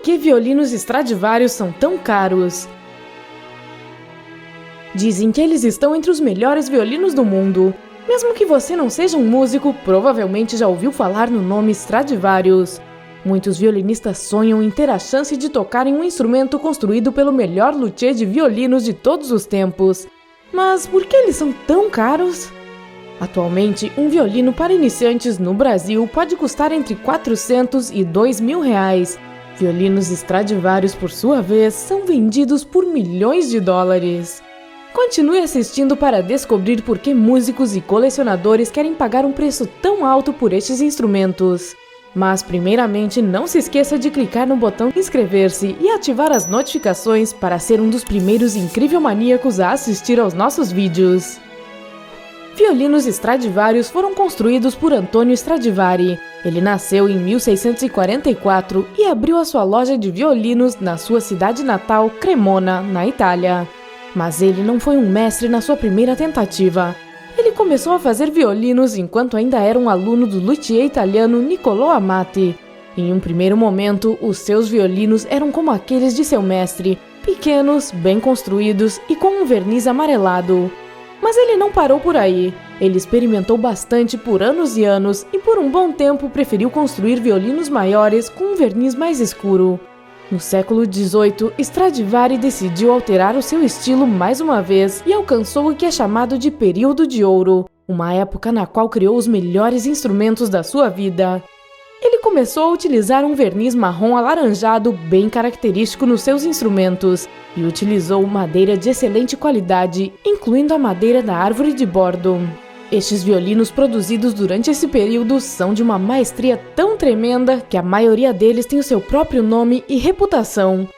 que violinos Stradivarius são tão caros? Dizem que eles estão entre os melhores violinos do mundo. Mesmo que você não seja um músico, provavelmente já ouviu falar no nome Stradivarius. Muitos violinistas sonham em ter a chance de tocar em um instrumento construído pelo melhor luthier de violinos de todos os tempos. Mas por que eles são tão caros? Atualmente, um violino para iniciantes no Brasil pode custar entre 400 e 2.000 reais. Violinos Stradivarius, por sua vez, são vendidos por milhões de dólares. Continue assistindo para descobrir por que músicos e colecionadores querem pagar um preço tão alto por estes instrumentos. Mas, primeiramente, não se esqueça de clicar no botão inscrever-se e ativar as notificações para ser um dos primeiros incrível-maníacos a assistir aos nossos vídeos. Violinos Stradivarius foram construídos por Antonio Stradivari. Ele nasceu em 1644 e abriu a sua loja de violinos na sua cidade natal, Cremona, na Itália. Mas ele não foi um mestre na sua primeira tentativa. Ele começou a fazer violinos enquanto ainda era um aluno do luthier italiano Niccolò Amati. Em um primeiro momento, os seus violinos eram como aqueles de seu mestre, pequenos, bem construídos e com um verniz amarelado. Mas ele não parou por aí. Ele experimentou bastante por anos e anos e por um bom tempo preferiu construir violinos maiores com um verniz mais escuro. No século XVIII, Stradivari decidiu alterar o seu estilo mais uma vez e alcançou o que é chamado de Período de Ouro, uma época na qual criou os melhores instrumentos da sua vida. Ele começou a utilizar um verniz marrom alaranjado bem característico nos seus instrumentos e utilizou madeira de excelente qualidade, incluindo a madeira da árvore de bordo. Estes violinos produzidos durante esse período são de uma maestria tão tremenda que a maioria deles tem o seu próprio nome e reputação.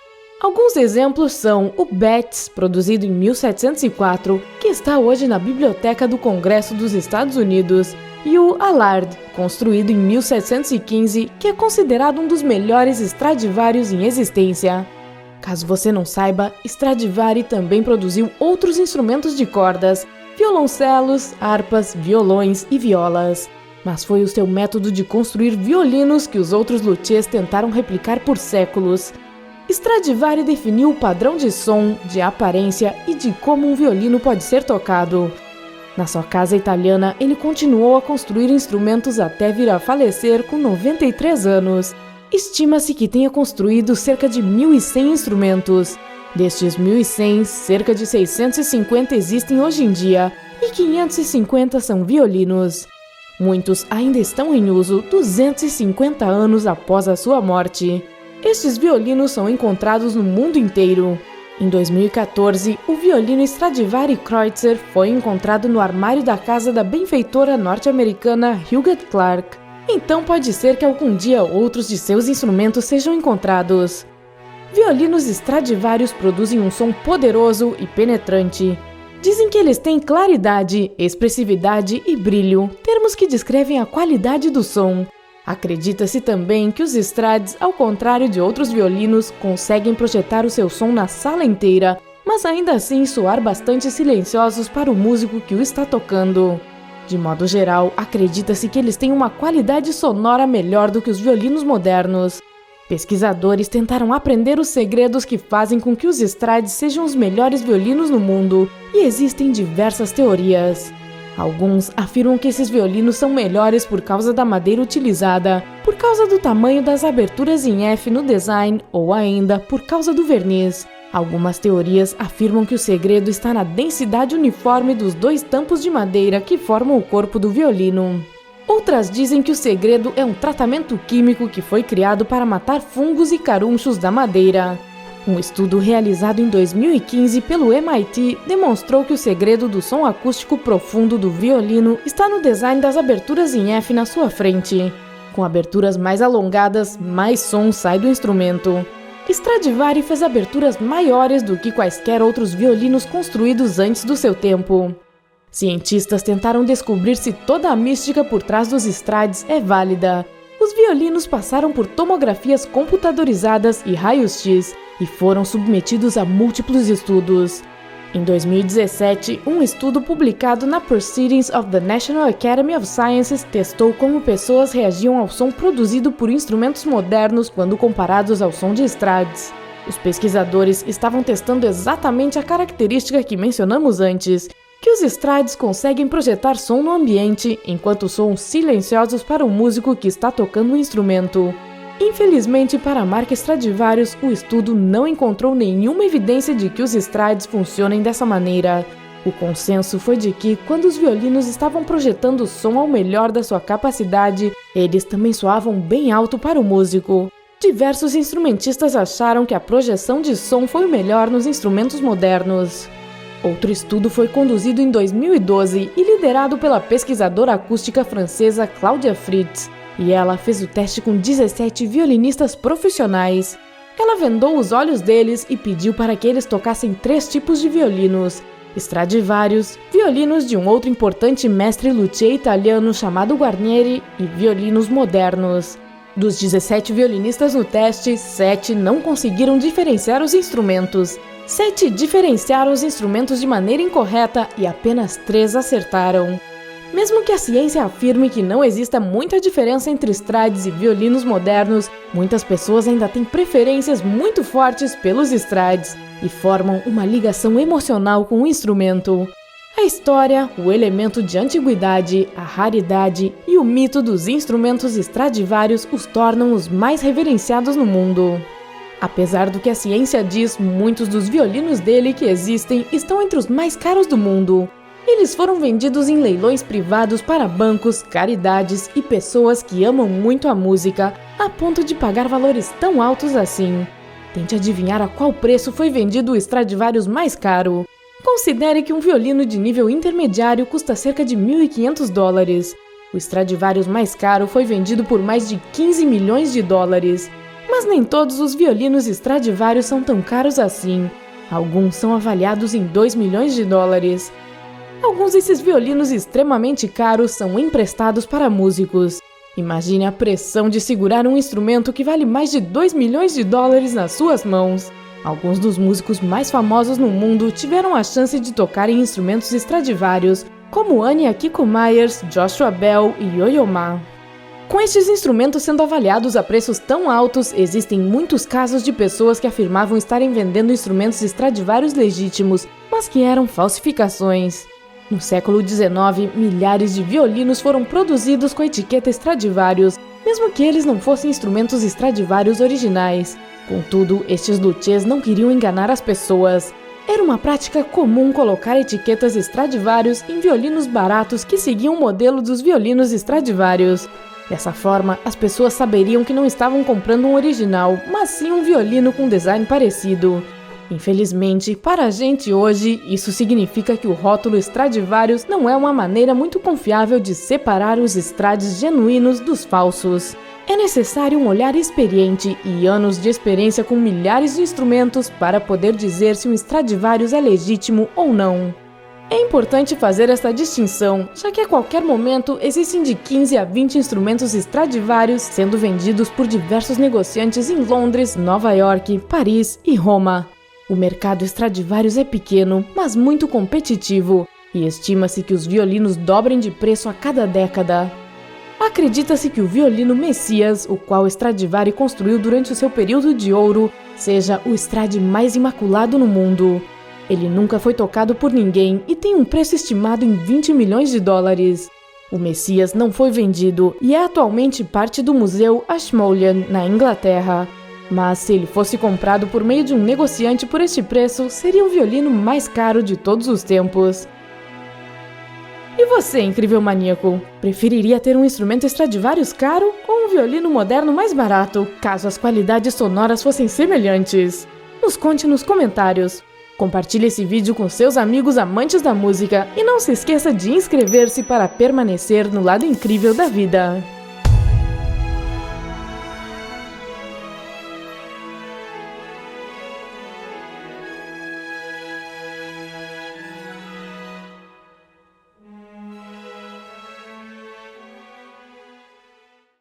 Alguns exemplos são o Betz, produzido em 1704, que está hoje na Biblioteca do Congresso dos Estados Unidos, e o Allard, construído em 1715, que é considerado um dos melhores Stradivarius em existência. Caso você não saiba, Stradivari também produziu outros instrumentos de cordas, violoncelos, harpas, violões e violas. Mas foi o seu método de construir violinos que os outros luthiers tentaram replicar por séculos. Stradivari definiu o padrão de som, de aparência e de como um violino pode ser tocado. Na sua casa italiana, ele continuou a construir instrumentos até vir a falecer com 93 anos. Estima-se que tenha construído cerca de 1.100 instrumentos. Destes 1.100, cerca de 650 existem hoje em dia e 550 são violinos. Muitos ainda estão em uso 250 anos após a sua morte. Estes violinos são encontrados no mundo inteiro. Em 2014, o violino Stradivari Kreutzer foi encontrado no armário da casa da benfeitora norte-americana Hughet Clark. Então pode ser que algum dia outros de seus instrumentos sejam encontrados. Violinos Stradivarius produzem um som poderoso e penetrante. Dizem que eles têm claridade, expressividade e brilho, termos que descrevem a qualidade do som. Acredita-se também que os Strads, ao contrário de outros violinos, conseguem projetar o seu som na sala inteira, mas ainda assim soar bastante silenciosos para o músico que o está tocando. De modo geral, acredita-se que eles têm uma qualidade sonora melhor do que os violinos modernos. Pesquisadores tentaram aprender os segredos que fazem com que os Strads sejam os melhores violinos no mundo, e existem diversas teorias. Alguns afirmam que esses violinos são melhores por causa da madeira utilizada, por causa do tamanho das aberturas em F no design ou ainda por causa do verniz. Algumas teorias afirmam que o segredo está na densidade uniforme dos dois tampos de madeira que formam o corpo do violino. Outras dizem que o segredo é um tratamento químico que foi criado para matar fungos e carunchos da madeira. Um estudo realizado em 2015 pelo MIT demonstrou que o segredo do som acústico profundo do violino está no design das aberturas em F na sua frente. Com aberturas mais alongadas, mais som sai do instrumento. Stradivari fez aberturas maiores do que quaisquer outros violinos construídos antes do seu tempo. Cientistas tentaram descobrir se toda a mística por trás dos Strads é válida. Os violinos passaram por tomografias computadorizadas e raios-x e foram submetidos a múltiplos estudos. Em 2017, um estudo publicado na Proceedings of the National Academy of Sciences testou como pessoas reagiam ao som produzido por instrumentos modernos quando comparados ao som de Strades. Os pesquisadores estavam testando exatamente a característica que mencionamos antes, que os Strades conseguem projetar som no ambiente, enquanto soam silenciosos para o músico que está tocando o instrumento. Infelizmente, para a marca Stradivarius, o estudo não encontrou nenhuma evidência de que os Strades funcionem dessa maneira. O consenso foi de que, quando os violinos estavam projetando som ao melhor da sua capacidade, eles também soavam bem alto para o músico. Diversos instrumentistas acharam que a projeção de som foi o melhor nos instrumentos modernos. Outro estudo foi conduzido em 2012 e liderado pela pesquisadora acústica francesa Claudia Fritz. E ela fez o teste com 17 violinistas profissionais. Ela vendou os olhos deles e pediu para que eles tocassem 3 tipos de violinos: Stradivarius, violinos de um outro importante mestre luthier italiano chamado Guarnieri e violinos modernos. Dos 17 violinistas no teste, 7 não conseguiram diferenciar os instrumentos. 7 diferenciaram os instrumentos de maneira incorreta e apenas 3 acertaram. Mesmo que a ciência afirme que não exista muita diferença entre Strades e violinos modernos, muitas pessoas ainda têm preferências muito fortes pelos Strades e formam uma ligação emocional com o instrumento. A história, o elemento de antiguidade, a raridade e o mito dos instrumentos Stradivarius os tornam os mais reverenciados no mundo. Apesar do que a ciência diz, muitos dos violinos dele que existem estão entre os mais caros do mundo. Eles foram vendidos em leilões privados para bancos, caridades e pessoas que amam muito a música, a ponto de pagar valores tão altos assim. Tente adivinhar a qual preço foi vendido o Stradivarius mais caro. Considere que um violino de nível intermediário custa cerca de $1.500. O Stradivarius mais caro foi vendido por mais de 15 milhões de dólares. Mas nem todos os violinos Stradivarius são tão caros assim. Alguns são avaliados em 2 milhões de dólares. Alguns desses violinos extremamente caros são emprestados para músicos. Imagine a pressão de segurar um instrumento que vale mais de 2 milhões de dólares nas suas mãos. Alguns dos músicos mais famosos no mundo tiveram a chance de tocar em instrumentos Stradivarius, como Anya Kiko Myers, Joshua Bell e Yo-Yo Ma. Com estes instrumentos sendo avaliados a preços tão altos, existem muitos casos de pessoas que afirmavam estarem vendendo instrumentos Stradivarius legítimos, mas que eram falsificações. No século XIX, milhares de violinos foram produzidos com a etiqueta Stradivarius, mesmo que eles não fossem instrumentos Stradivarius originais. Contudo, estes luthiers não queriam enganar as pessoas. Era uma prática comum colocar etiquetas Stradivarius em violinos baratos que seguiam o modelo dos violinos Stradivarius. Dessa forma, as pessoas saberiam que não estavam comprando um original, mas sim um violino com design parecido. Infelizmente, para a gente hoje, isso significa que o rótulo Stradivarius não é uma maneira muito confiável de separar os Strades genuínos dos falsos. É necessário um olhar experiente e anos de experiência com milhares de instrumentos para poder dizer se um Stradivarius é legítimo ou não. É importante fazer esta distinção, já que a qualquer momento existem de 15 a 20 instrumentos Stradivarius sendo vendidos por diversos negociantes em Londres, Nova York, Paris e Roma. O mercado Stradivarius é pequeno, mas muito competitivo, e estima-se que os violinos dobrem de preço a cada década. Acredita-se que o violino Messias, o qual Stradivari construiu durante o seu período de ouro, seja o Strade mais imaculado no mundo. Ele nunca foi tocado por ninguém e tem um preço estimado em 20 milhões de dólares. O Messias não foi vendido e é atualmente parte do Museu Ashmolean, na Inglaterra. Mas se ele fosse comprado por meio de um negociante por este preço, seria o violino mais caro de todos os tempos. E você, incrível maníaco? Preferiria ter um instrumento Stradivarius caro ou um violino moderno mais barato, caso as qualidades sonoras fossem semelhantes? Nos conte nos comentários. Compartilhe esse vídeo com seus amigos amantes da música e não se esqueça de inscrever-se para permanecer no lado incrível da vida.